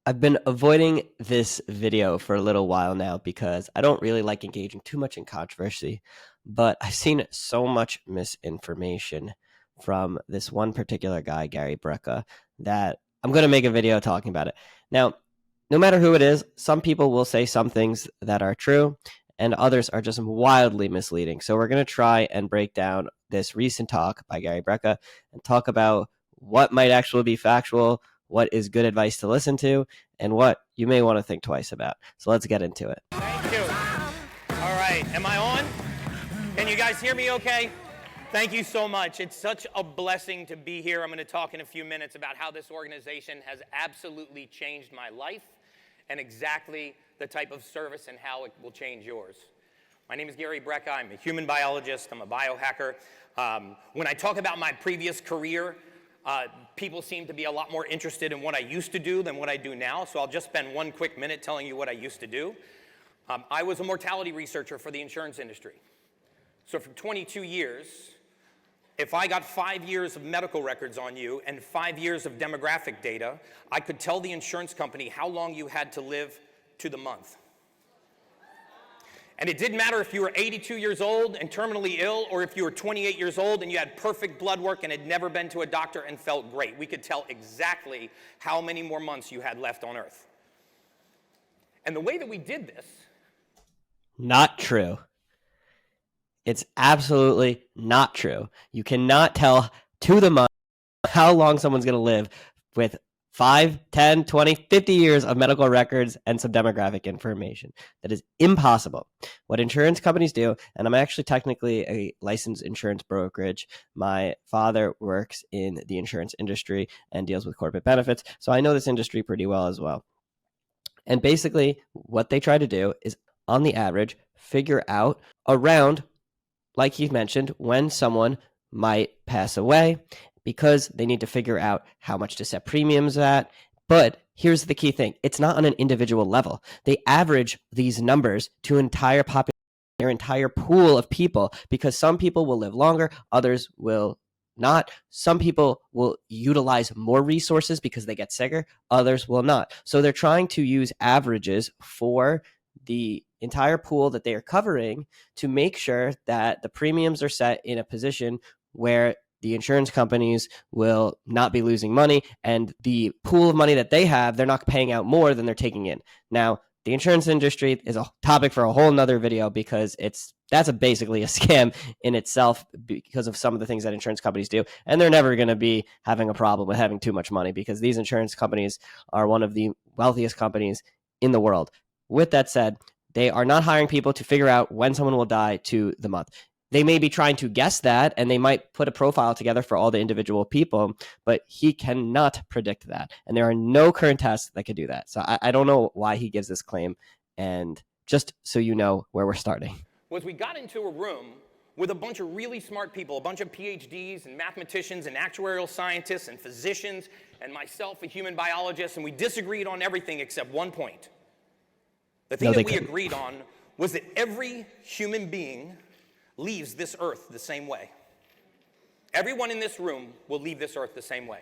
I've been avoiding this video for a little while now because I don't really like engaging too much in controversy, but I've seen so much misinformation from this one particular guy, Gary Brecka, that I'm going to make a video talking about it. Now, no matter who it is, some people will say some things that are true and others are just wildly misleading. So we're going to try and break down this recent talk by Gary Brecka and talk about what might actually be factual, what is good advice to listen to, and what you may want to think twice about. So let's get into it. Thank you. All right, am I on? Can you guys hear me okay? Thank you so much. It's such a blessing to be here. I'm going to talk in a few minutes about how this organization has absolutely changed my life and exactly the type of service and how it will change yours. My name is Gary Brecka. I'm a human biologist. I'm a biohacker. When I talk about my previous career, people seem to be a lot more interested in what I used to do than what I do now, so I'll just spend one quick minute telling you what I used to do. I was a mortality researcher for the insurance industry. So for 22 years, if I got 5 years of medical records on you and 5 years of demographic data, I could tell the insurance company how long you had to live to the month. And it didn't matter if you were 82 years old and terminally ill, or if you were 28 years old and you had perfect blood work and had never been to a doctor and felt great. We could tell exactly how many more months you had left on Earth. And the way that we did this... Not true. It's absolutely not true. You cannot tell to the month how long someone's going to live with 5, 10, 20, 50 years of medical records and some demographic information. That is impossible. What insurance companies do, and I'm actually technically a licensed insurance brokerage. My father works in the insurance industry and deals with corporate benefits, so I know this industry pretty well as well. And basically, what they try to do is, on the average, figure out around, like he mentioned, when someone might pass away, because they need to figure out how much to set premiums at. But here's the key thing. It's not on an individual level. They average these numbers to their entire pool of people, because some people will live longer, others will not. Some people will utilize more resources because they get sicker, others will not. So they're trying to use averages for the entire pool that they are covering to make sure that the premiums are set in a position where the insurance companies will not be losing money, and the pool of money that they have, they're not paying out more than they're taking in. Now, the insurance industry is a topic for a whole nother video, because that's basically a scam in itself because of some of the things that insurance companies do. And they're never going to be having a problem with having too much money, because these insurance companies are one of the wealthiest companies in the world. With that said, they are not hiring people to figure out when someone will die to the month. They may be trying to guess that, and they might put a profile together for all the individual people, but he cannot predict that. And there are no current tests that can do that. So I don't know why he gives this claim. And just so you know where we're starting. Was we got into a room with a bunch of really smart people, a bunch of PhDs and mathematicians and actuarial scientists and physicians, and myself, a human biologist, and we disagreed on everything except one point. The thing that we agreed on was that every human being leaves this earth the same way. Everyone in this room will leave this earth the same way.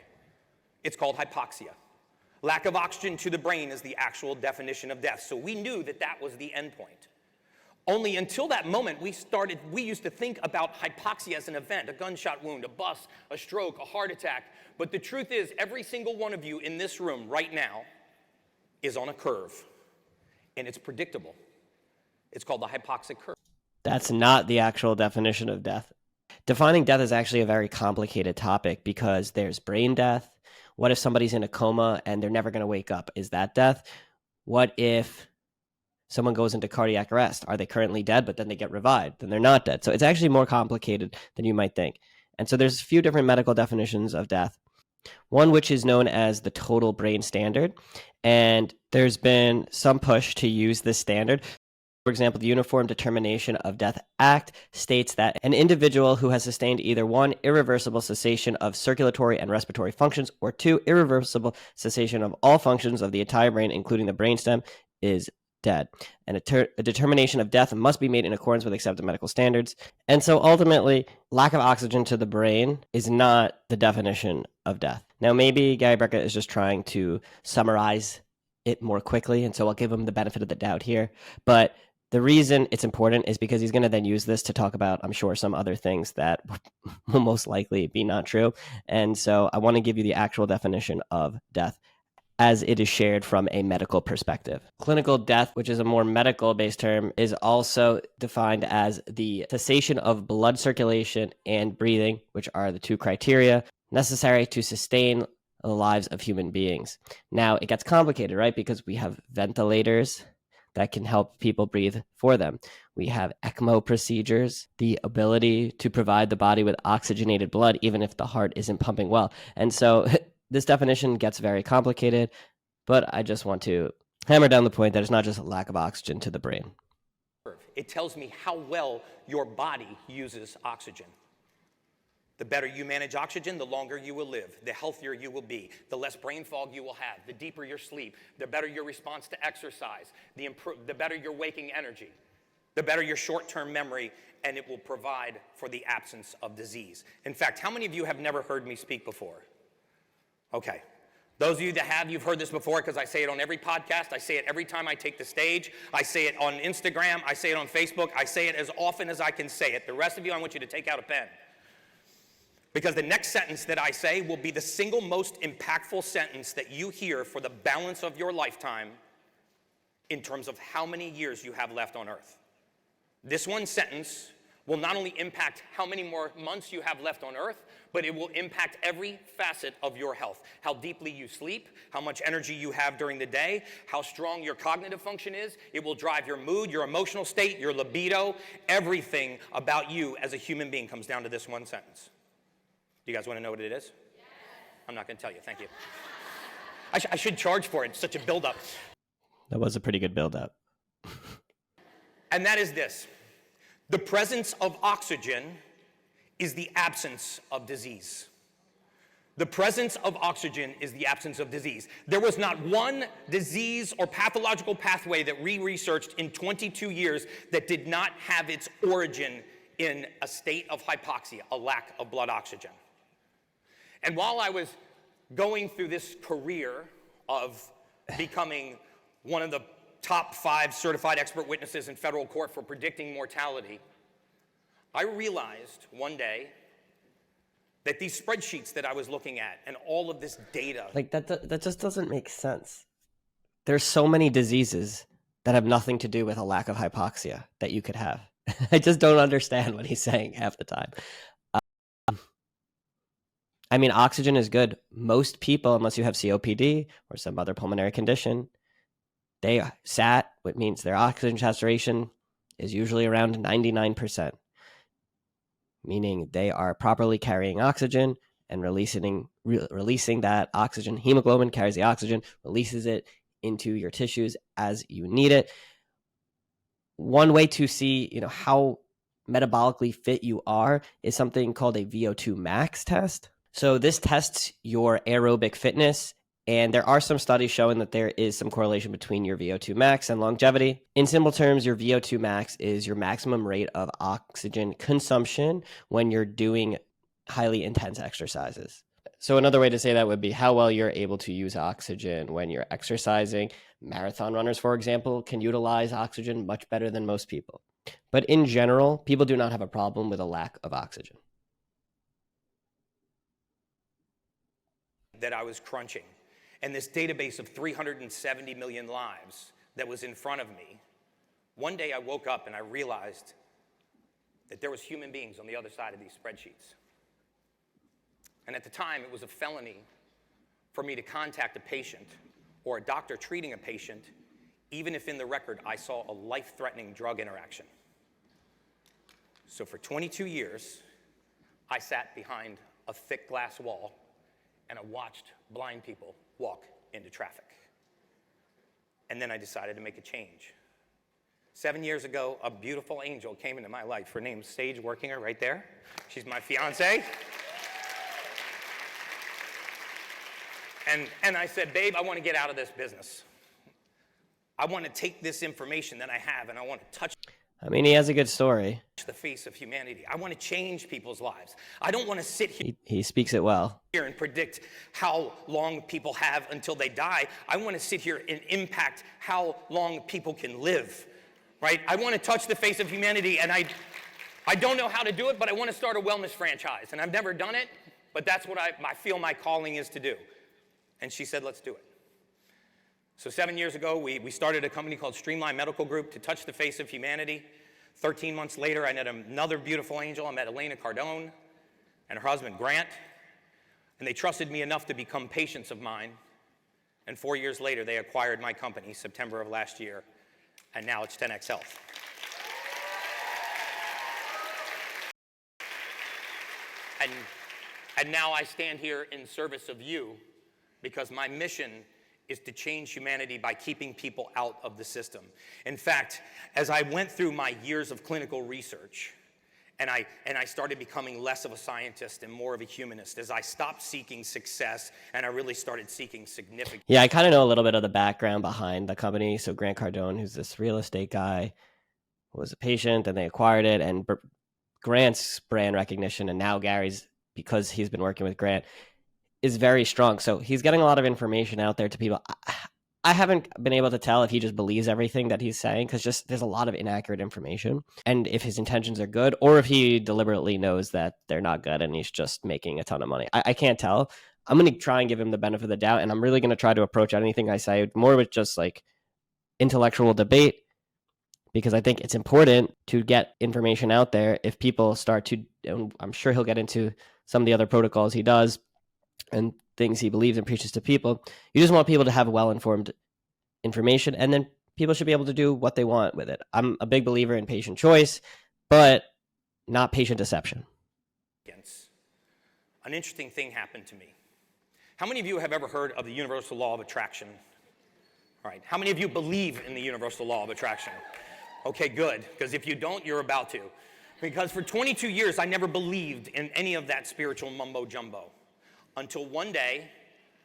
It's called hypoxia. Lack of oxygen to the brain is the actual definition of death. So we knew that that was the end point. Only until that moment, we used to think about hypoxia as an event, a gunshot wound, a bus, a stroke, a heart attack. But the truth is, every single one of you in this room right now is on a curve. And it's predictable. It's called the hypoxic curve. That's not the actual definition of death. Defining death is actually a very complicated topic, because there's brain death. What if somebody's in a coma and they're never going to wake up? Is that death? What if someone goes into cardiac arrest? Are they currently dead, but then they get revived? Then they're not dead. So it's actually more complicated than you might think. And so there's a few different medical definitions of death. One which is known as the total brain standard. And there's been some push to use this standard. For example, the Uniform Determination of Death Act states that an individual who has sustained either 1, irreversible cessation of circulatory and respiratory functions, or 2, irreversible cessation of all functions of the entire brain, including the brainstem, is dead. And a determination of death must be made in accordance with accepted medical standards. And so ultimately, lack of oxygen to the brain is not the definition of death. Now, maybe Gary Brecka is just trying to summarize it more quickly, and so I'll give him the benefit of the doubt here. But the reason it's important is because he's going to then use this to talk about, I'm sure, some other things that will most likely be not true. And so I want to give you the actual definition of death as it is shared from a medical perspective. Clinical death, which is a more medical-based term, is also defined as the cessation of blood circulation and breathing, which are the two criteria necessary to sustain the lives of human beings. Now, it gets complicated, right? Because we have ventilators that can help people breathe for them. We have ECMO procedures, the ability to provide the body with oxygenated blood, even if the heart isn't pumping well. And so this definition gets very complicated, but I just want to hammer down the point that it's not just a lack of oxygen to the brain. It tells me how well your body uses oxygen. The better you manage oxygen, the longer you will live, the healthier you will be, the less brain fog you will have, the deeper your sleep, the better your response to exercise, the better your waking energy, the better your short-term memory, and it will provide for the absence of disease. In fact, how many of you have never heard me speak before? Okay. Those of you that have, you've heard this before because I say it on every podcast. I say it every time I take the stage. I say it on Instagram. I say it on Facebook. I say it as often as I can say it. The rest of you, I want you to take out a pen. Because the next sentence that I say will be the single most impactful sentence that you hear for the balance of your lifetime in terms of how many years you have left on earth. This one sentence will not only impact how many more months you have left on earth, but it will impact every facet of your health. How deeply you sleep, how much energy you have during the day, how strong your cognitive function is. It will drive your mood, your emotional state, your libido. Everything about you as a human being comes down to this one sentence. Do you guys want to know what it is? Yes. I'm not going to tell you. Thank you. I should charge for it. It's such a build-up. That was a pretty good build-up. And that is this. The presence of oxygen is the absence of disease. The presence of oxygen is the absence of disease. There was not one disease or pathological pathway that we researched in 22 years that did not have its origin in a state of hypoxia, a lack of blood oxygen. And while I was going through this career of becoming one of the top 5 certified expert witnesses in federal court for predicting mortality, I realized one day that these spreadsheets that I was looking at and all of this data... Like, that just doesn't make sense. There's so many diseases that have nothing to do with a lack of hypoxia that you could have. I just don't understand what he's saying half the time. I mean, oxygen is good. Most people, unless you have COPD or some other pulmonary condition, they SAT, which means their oxygen saturation is usually around 99%, meaning they are properly carrying oxygen and releasing that oxygen. Hemoglobin carries the oxygen, releases it into your tissues as you need it. One way to see, how metabolically fit you are is something called a VO2 max test. So this tests your aerobic fitness, and there are some studies showing that there is some correlation between your VO2 max and longevity. In simple terms, your VO2 max is your maximum rate of oxygen consumption when you're doing highly intense exercises. So another way to say that would be how well you're able to use oxygen when you're exercising. Marathon runners, for example, can utilize oxygen much better than most people. But in general, people do not have a problem with a lack of oxygen. That I was crunching. And this database of 370 million lives that was in front of me, one day I woke up and I realized that there was human beings on the other side of these spreadsheets. And at the time, it was a felony for me to contact a patient or a doctor treating a patient, even if in the record I saw a life-threatening drug interaction. So for 22 years, I sat behind a thick glass wall and I watched blind people walk into traffic. And then I decided to make a change. 7 years ago, a beautiful angel came into my life. Her name's Sage Workinger, right there. She's my fiance. And I said, babe, I want to get out of this business. I want to take this information that I have and I want to touch. I mean, he has a good story. The face of humanity. I want to change people's lives. I don't want to sit here He speaks it well. and predict how long people have until they die. I want to sit here and impact how long people can live, right? I want to touch the face of humanity, and I don't know how to do it, but I want to start a wellness franchise, and I've never done it, but that's what I feel my calling is to do. And she said, let's do it. So 7 years ago, we started a company called Streamline Medical Group to touch the face of humanity. 13 months later, I met another beautiful angel. I met Elena Cardone and her husband, Grant. And they trusted me enough to become patients of mine. And 4 years later, they acquired my company, September of last year. And now it's 10X Health. And now I stand here in service of you because my mission is to change humanity by keeping people out of the system. In fact, as I went through my years of clinical research, and I started becoming less of a scientist and more of a humanist, as I stopped seeking success and I really started seeking significance. Yeah, I kind of know a little bit of the background behind the company. So Grant Cardone, who's this real estate guy, was a patient, and they acquired it. And Grant's brand recognition, and now Gary's, because he's been working with Grant, is very strong. So he's getting a lot of information out there to people. I haven't been able to tell if he just believes everything that he's saying, because just there's a lot of inaccurate information, and if his intentions are good or if he deliberately knows that they're not good and he's just making a ton of money. I can't tell. I'm going to try and give him the benefit of the doubt, and I'm really going to try to approach anything I say more with just like intellectual debate, because I think it's important to get information out there. If people start to, and I'm sure he'll get into some of the other protocols he does and things he believes and preaches to people. You just want people to have well-informed information, and then people should be able to do what they want with it. I'm a big believer in patient choice, but not patient deception. An interesting thing happened to me. How many of you have ever heard of the universal law of attraction? All right. How many of you believe in the universal law of attraction? Okay, good, because if you don't, you're about to. Because for 22 years, I never believed in any of that spiritual mumbo-jumbo. Until one day,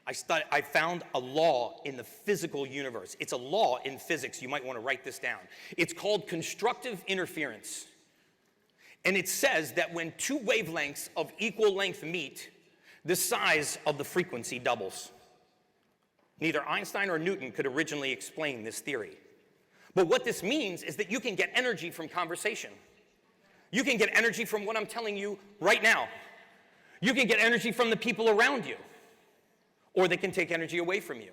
I found a law in the physical universe. It's a law in physics. You might want to write this down. It's called constructive interference. And it says that when two wavelengths of equal length meet, the size of the frequency doubles. Neither Einstein or Newton could originally explain this theory. But what this means is that you can get energy from conversation. You can get energy from what I'm telling you right now. You can get energy from the people around you, or they can take energy away from you.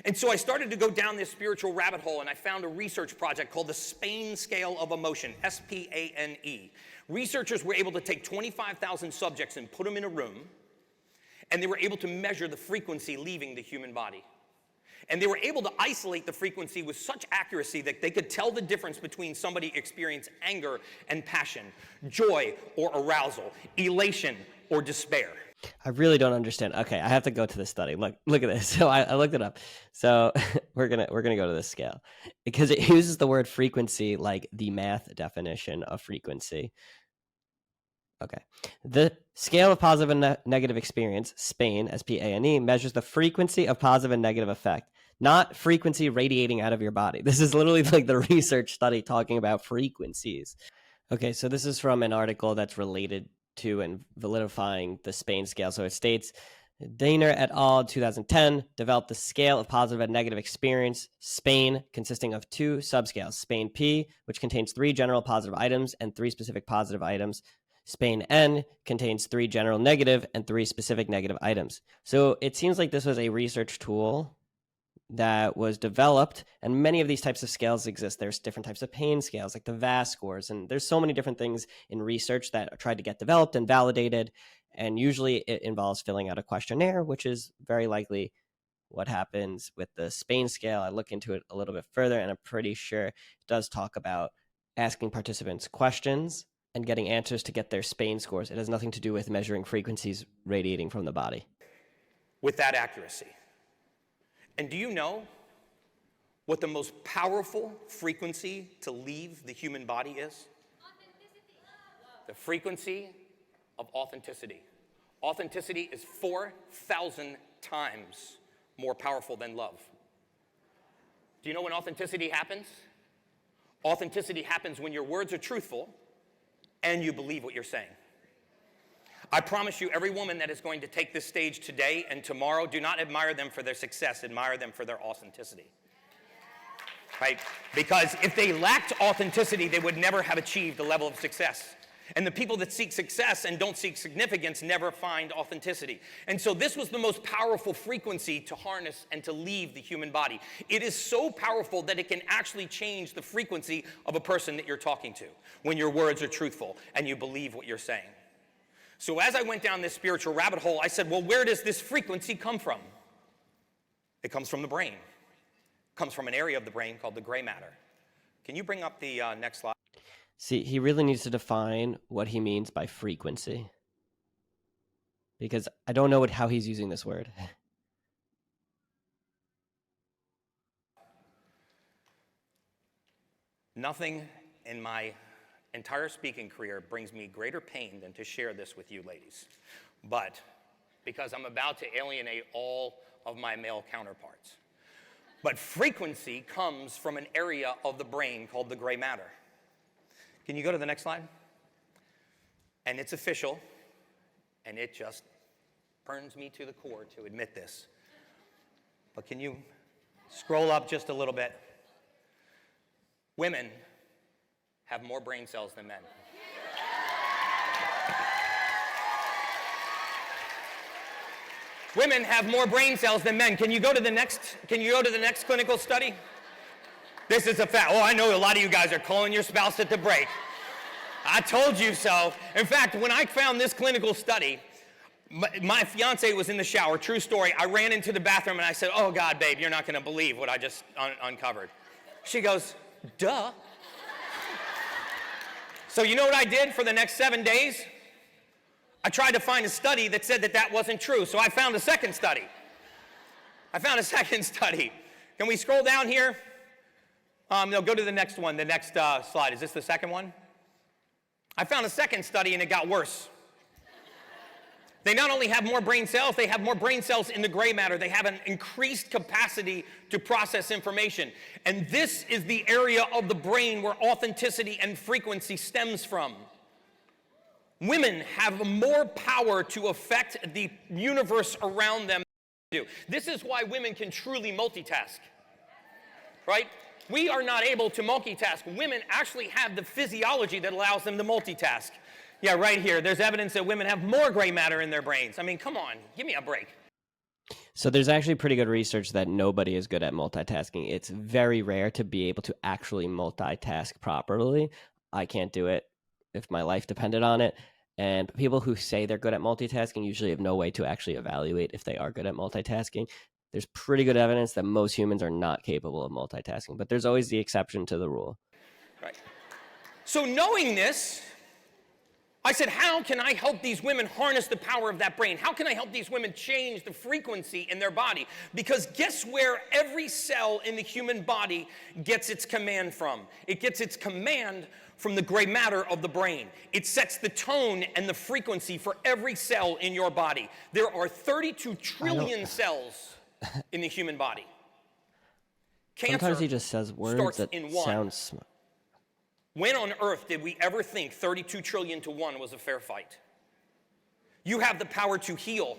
And so I started to go down this spiritual rabbit hole, and I found a research project called the Spain Scale of Emotion, S-P-A-N-E. Researchers were able to take 25,000 subjects and put them in a room, and they were able to measure the frequency leaving the human body. And they were able to isolate the frequency with such accuracy that they could tell the difference between somebody experiencing anger and passion, joy or arousal, elation or despair. I really don't understand. Okay, I have to go to this study. Look at this. So I looked it up. So we're gonna go to this scale because it uses the word frequency like the math definition of frequency. Okay. The scale of positive and negative experience, Spain, S-P-A-N-E, measures the frequency of positive and negative effect, not frequency radiating out of your body. This is literally like the research study talking about frequencies. Okay, so this is from an article that's related to and validifying the Spain scale. So it states, Daner et al. 2010 developed the scale of positive and negative experience, Spain, consisting of two subscales, Spain P, which contains 3 general positive items and 3 specific positive items. Spain N contains 3 general negative and 3 specific negative items. So it seems like this was a research tool that was developed, and many of these types of scales exist. There's different types of pain scales, like the VAS scores, and there's so many different things in research that are tried to get developed and validated, and usually it involves filling out a questionnaire, which is very likely what happens with the Spain scale. I look into it a little bit further, and I'm pretty sure it does talk about asking participants questions and getting answers to get their Spain scores. It has nothing to do with measuring frequencies radiating from the body. With that accuracy. And do you know what the most powerful frequency to leave the human body is? Authenticity. The frequency of authenticity. Authenticity is 4,000 times more powerful than love. Do you know when authenticity happens? Authenticity happens when your words are truthful and you believe what you're saying. I promise you, every woman that is going to take this stage today and tomorrow, do not admire them for their success, admire them for their authenticity. Right? Because if they lacked authenticity, they would never have achieved the level of success. And the people that seek success and don't seek significance never find authenticity. And so this was the most powerful frequency to harness and to leave the human body. It is so powerful that it can actually change the frequency of a person that you're talking to when your words are truthful and you believe what you're saying. So as I went down this spiritual rabbit hole, I said, well, where does this frequency come from? It comes from the brain. It comes from an area of the brain called the gray matter. Can you bring up the next slide? See, he really needs to define what he means by frequency, because I don't know how he's using this word. Nothing in my entire speaking career brings me greater pain than to share this with you ladies. But because I'm about to alienate all of my male counterparts. But frequency comes from an area of the brain called the gray matter. Can you go to the next slide? And it's official, and it just burns me to the core to admit this. But can you scroll up just a little bit? Women have more brain cells than men. Women have more brain cells than men. Can you go to the next clinical study? This is a fact. Oh, I know a lot of you guys are calling your spouse at the break. I told you so. In fact, when I found this clinical study, my fiance was in the shower, true story. I ran into the bathroom and I said, oh God, babe, you're not gonna believe what I just uncovered. She goes, duh. So you know what I did for the next 7 days? I tried to find a study that said that that wasn't true, so I found a second study. Can we scroll down here? No, go to the next one, the next slide. Is this the second one? I found a second study and it got worse. They not only have more brain cells, they have more brain cells in the gray matter. They have an increased capacity to process information. And this is the area of the brain where authenticity and frequency stems from. Women have more power to affect the universe around them than men do. This is why women can truly multitask, right? We are not able to multitask. Women actually have the physiology that allows them to multitask. Yeah, right here. There's evidence that women have more gray matter in their brains. I mean, come on, give me a break. So there's actually pretty good research that nobody is good at multitasking. It's very rare to be able to actually multitask properly. I can't do it if my life depended on it. And people who say they're good at multitasking usually have no way to actually evaluate if they are good at multitasking. There's pretty good evidence that most humans are not capable of multitasking, but there's always the exception to the rule. Right. So knowing this, I said, how can I help these women harness the power of that brain? How can I help these women change the frequency in their body? Because guess where every cell in the human body gets its command from? It gets its command from the gray matter of the brain. It sets the tone and the frequency for every cell in your body. There are 32 trillion cells in the human body. Cancer Sometimes he just says words that sound smart. When on earth did we ever think 32 trillion to 1 was a fair fight? You have the power to heal.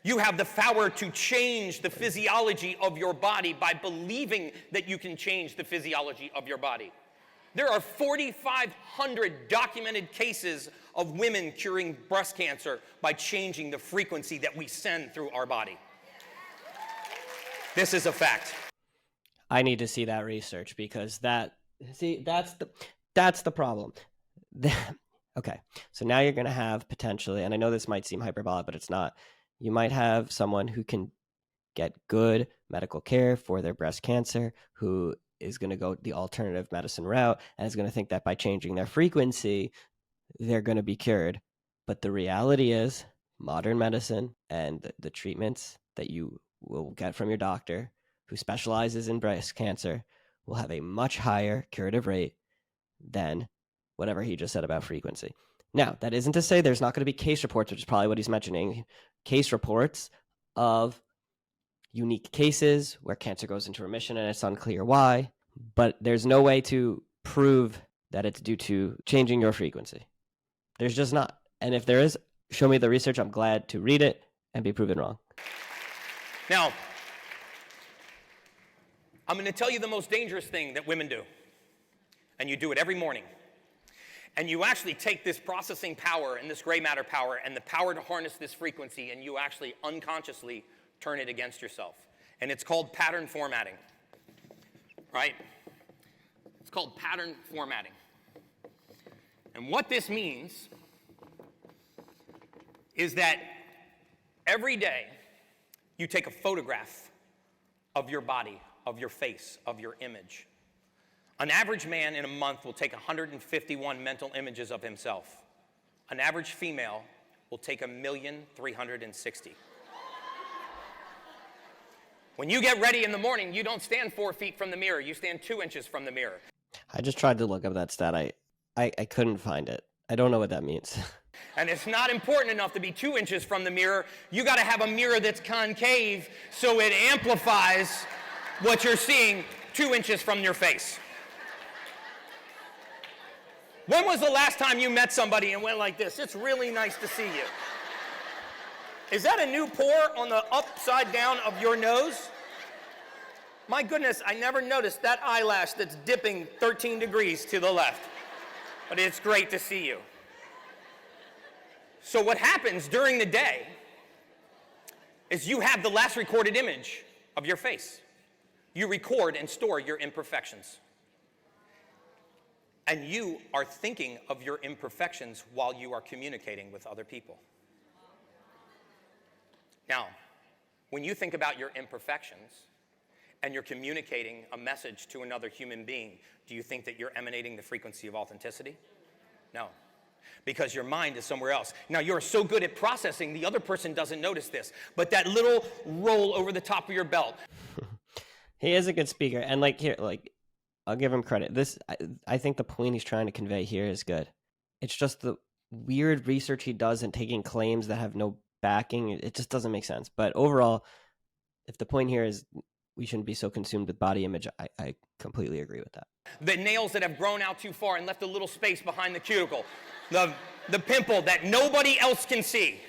You have the power to change the physiology of your body by believing that you can change the physiology of your body. There are 4,500 documented cases of women curing breast cancer by changing the frequency that we send through our body. This is a fact. I need to see that research because that's the problem. Okay, so now you're going to have potentially, and I know this might seem hyperbolic, but it's not. You might have someone who can get good medical care for their breast cancer, who is going to go the alternative medicine route and is going to think that by changing their frequency, they're going to be cured. But the reality is modern medicine and the treatments that you will get from your doctor who specializes in breast cancer will have a much higher curative rate than whatever he just said about frequency. Now, that isn't to say there's not going to be case reports, which is probably what he's mentioning, case reports of unique cases where cancer goes into remission and it's unclear why, but there's no way to prove that it's due to changing your frequency. There's just not. And if there is, show me the research. I'm glad to read it and be proven wrong. Now, I'm going to tell you the most dangerous thing that women do. And you do it every morning. And you actually take this processing power and this gray matter power and the power to harness this frequency, and you actually unconsciously turn it against yourself. And it's called pattern formatting. Right? It's called pattern formatting. And what this means is that every day you take a photograph of your body, of your face, of your image. An average man in a month will take 151 mental images of himself. An average female will take 1,360,000. When you get ready in the morning, you don't stand 4 feet from the mirror. You stand 2 inches from the mirror. I just tried to look up that stat. I couldn't find it. I don't know what that means. And it's not important enough to be 2 inches from the mirror. You got to have a mirror that's concave so it amplifies what you're seeing 2 inches from your face. When was the last time you met somebody and went like this? It's really nice to see you. Is that a new pore on the upside down of your nose? My goodness, I never noticed that eyelash that's dipping 13 degrees to the left. But it's great to see you. So what happens during the day is you have the last recorded image of your face. You record and store your imperfections. And you are thinking of your imperfections while you are communicating with other people. Now, when you think about your imperfections and you're communicating a message to another human being, do you think that you're emanating the frequency of authenticity? No, because your mind is somewhere else. Now, you're so good at processing, the other person doesn't notice this, but that little roll over the top of your belt. He is a good speaker, and I'll give him credit. I think the point he's trying to convey here is good. It's just the weird research he does and taking claims that have no backing. It just doesn't make sense. But overall, if the point here is we shouldn't be so consumed with body image, I completely agree with that. The nails that have grown out too far and left a little space behind the cuticle. The pimple that nobody else can see.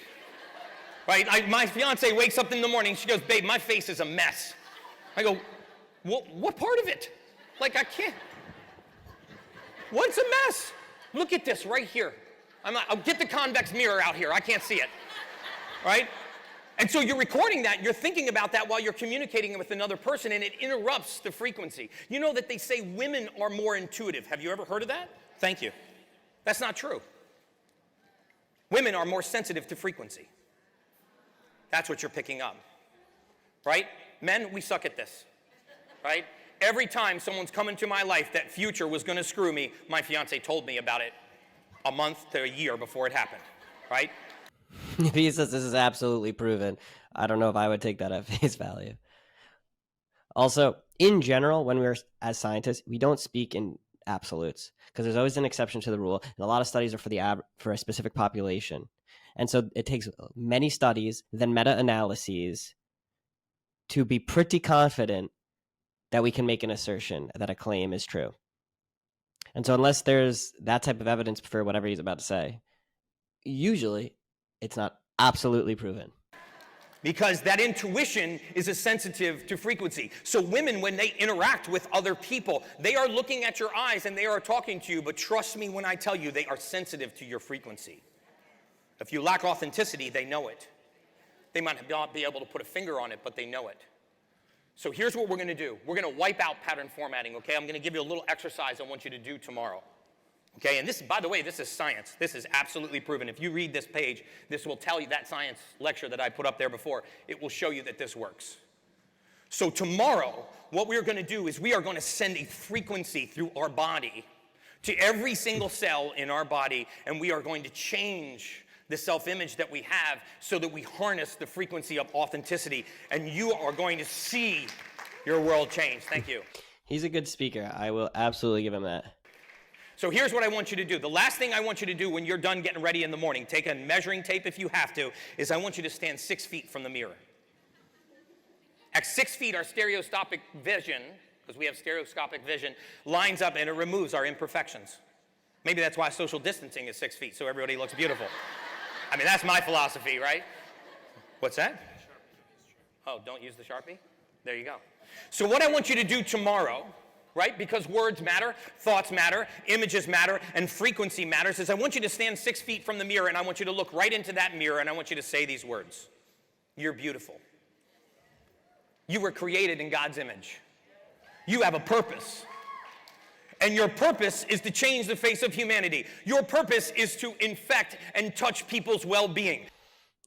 Right? My fiance wakes up in the morning, she goes, "Babe, my face is a mess." I go, what part of it? I can't. What's a mess? Look at this right here. I'll get the convex mirror out here. I can't see it. Right? And so you're recording that, you're thinking about that while you're communicating with another person, and it interrupts the frequency. You know that they say women are more intuitive. Have you ever heard of that? Thank you. That's not true. Women are more sensitive to frequency. That's what you're picking up. Right? Men, we suck at this. Right? Every time someone's come into my life that future was going to screw me, my fiance told me about it a month to a year before it happened. Right? If he says this is absolutely proven, I don't know if I would take that at face value. Also, in general, when we're as scientists, we don't speak in absolutes because there's always an exception to the rule, and a lot of studies are for a specific population. And so it takes many studies, then meta-analyses to be pretty confident that we can make an assertion that a claim is true. And so unless there's that type of evidence for whatever he's about to say, usually it's not absolutely proven. Because that intuition is as sensitive to frequency. So women, when they interact with other people, they are looking at your eyes and they are talking to you, but trust me when I tell you, they are sensitive to your frequency. If you lack authenticity, they know it. They might not be able to put a finger on it, but they know it. So here's what we're going to do. We're going to wipe out pattern formatting, okay? I'm going to give you a little exercise I want you to do tomorrow. Okay, and this, by the way, this is science. This is absolutely proven. If you read this page, this will tell you that science lecture that I put up there before. It will show you that this works. So tomorrow, what we're going to do is we are going to send a frequency through our body to every single cell in our body, and we are going to change the self-image that we have so that we harness the frequency of authenticity, and you are going to see your world change. Thank you. He's a good speaker. I will absolutely give him that. So here's what I want you to do. The last thing I want you to do when you're done getting ready in the morning, take a measuring tape if you have to, is I want you to stand 6 feet from the mirror. At 6 feet, our stereoscopic vision because we have stereoscopic vision, lines up and it removes our imperfections. Maybe that's why social distancing is 6 feet, so everybody looks beautiful. I mean, that's my philosophy, right? What's that? Oh, don't use the Sharpie? There you go. So what I want you to do tomorrow, right, because words matter, thoughts matter, images matter, and frequency matters, is I want you to stand 6 feet from the mirror, and I want you to look right into that mirror, and I want you to say these words. You're beautiful. You were created in God's image. You have a purpose. And your purpose is to change the face of humanity. Your purpose is to infect and touch people's well-being.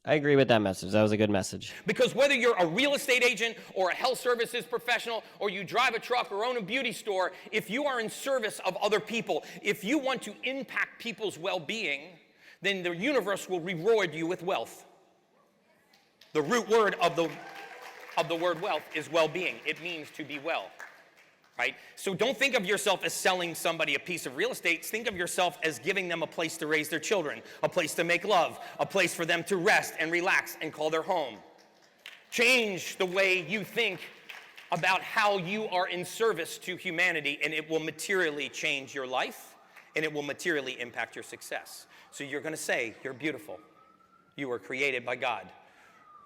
I agree with that message. That was a good message. Because whether you're a real estate agent or a health services professional or you drive a truck or own a beauty store, if you are in service of other people, if you want to impact people's well-being, then the universe will reward you with wealth. The root word of the word wealth is well-being. It means to be well. Right? So don't think of yourself as selling somebody a piece of real estate. Think of yourself as giving them a place to raise their children, a place to make love, a place for them to rest and relax and call their home. Change the way you think about how you are in service to humanity, and it will materially change your life, and it will materially impact your success. So you're going to say, you're beautiful. You were created by God.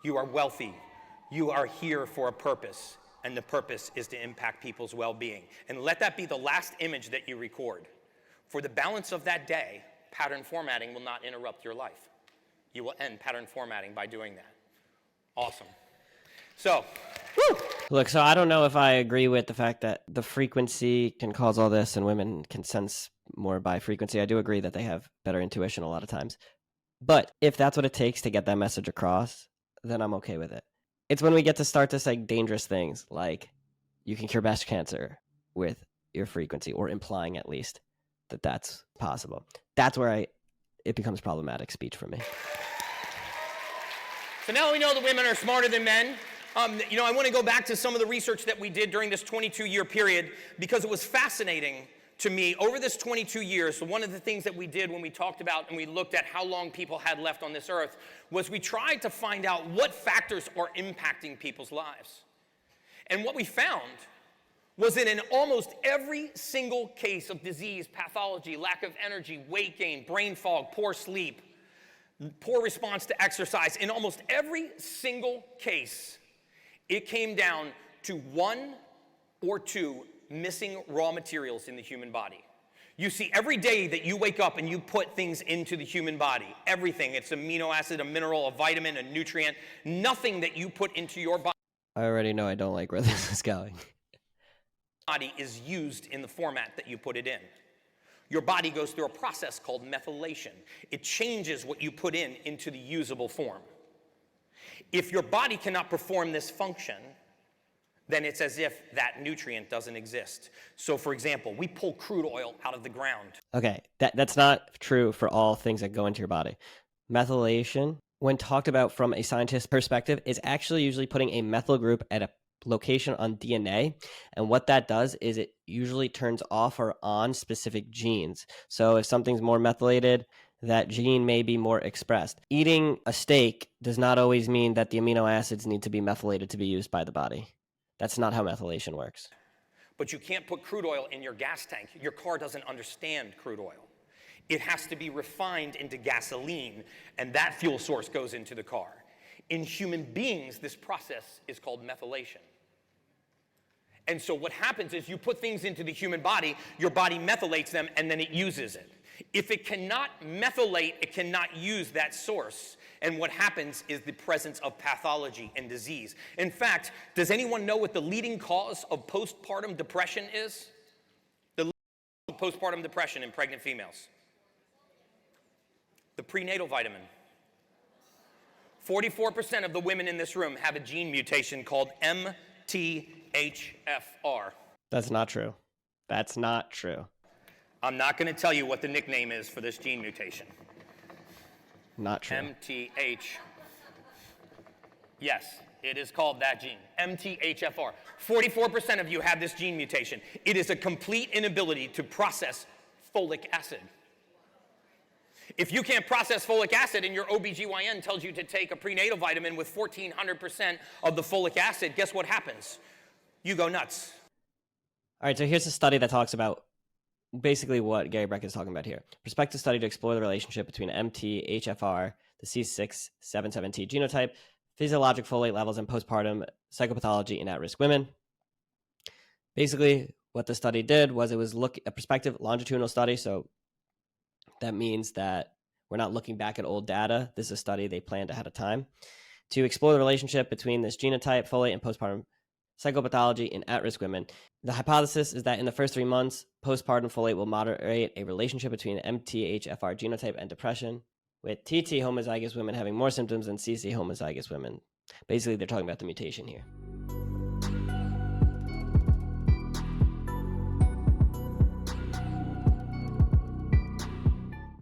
You are wealthy. You are here for a purpose. And the purpose is to impact people's well-being. And let that be the last image that you record. For the balance of that day, pattern formatting will not interrupt your life. You will end pattern formatting by doing that. Awesome. So, woo! Look, so I don't know if I agree with the fact that the frequency can cause all this and women can sense more by frequency. I do agree that they have better intuition a lot of times. But if that's what it takes to get that message across, then I'm okay with it. It's when we get to start to say dangerous things like you can cure breast cancer with your frequency, or implying at least that that's possible. That's where it becomes problematic speech for me. So now we know that women are smarter than men. I want to go back to some of the research that we did during this 22-year period because it was fascinating to me. Over this 22 years, so one of the things that we did when we talked about and we looked at how long people had left on this earth was we tried to find out what factors are impacting people's lives. And what we found was that in almost every single case of disease, pathology, lack of energy, weight gain, brain fog, poor sleep, poor response to exercise, in almost every single case, it came down to one or two missing raw materials in the human body. You see, every day that you wake up and you put things into the human body, everything, it's amino acid, a mineral, a vitamin, a nutrient, nothing that you put into your body I already know I don't like where this is going. is used in the format that you put it in. Your body goes through a process called methylation. It changes what you put in into the usable form. If your body cannot perform this function, then it's as if that nutrient doesn't exist. So for example, we pull crude oil out of the ground. Okay, that's not true for all things that go into your body. Methylation, when talked about from a scientist's perspective, is actually usually putting a methyl group at a location on DNA. And what that does is it usually turns off or on specific genes. So if something's more methylated, that gene may be more expressed. Eating a steak does not always mean that the amino acids need to be methylated to be used by the body. That's not how methylation works. But you can't put crude oil in your gas tank. Your car doesn't understand crude oil. It has to be refined into gasoline, and that fuel source goes into the car. In human beings, this process is called methylation. And so what happens is you put things into the human body, your body methylates them, and then it uses it. If it cannot methylate, it cannot use that source. And what happens is the presence of pathology and disease. In fact, does anyone know what the leading cause of postpartum depression is? The leading cause of postpartum depression in pregnant females. The prenatal vitamin. 44% of the women in this room have a gene mutation called MTHFR. That's not true. That's not true. I'm not going to tell you what the nickname is for this gene mutation. Not true. MTH. Yes, it is called that gene, MTHFR. 44% of you have this gene mutation. It is a complete inability to process folic acid. If you can't process folic acid and your OBGYN tells you to take a prenatal vitamin with 1,400% of the folic acid, guess what happens? You go nuts. All right, so here's a study that talks about basically what Gary Brecka is talking about here. Prospective study to explore the relationship between MTHFR, the C677T genotype, physiologic folate levels, and postpartum psychopathology in at-risk women. Basically, what the study did was it was a prospective longitudinal study. So that means that we're not looking back at old data. This is a study they planned ahead of time to explore the relationship between this genotype, folate, and postpartum psychopathology in at-risk women. The hypothesis is that in the first 3 months, postpartum folate will moderate a relationship between MTHFR genotype and depression, with TT homozygous women having more symptoms than CC homozygous women. Basically, they're talking about the mutation here.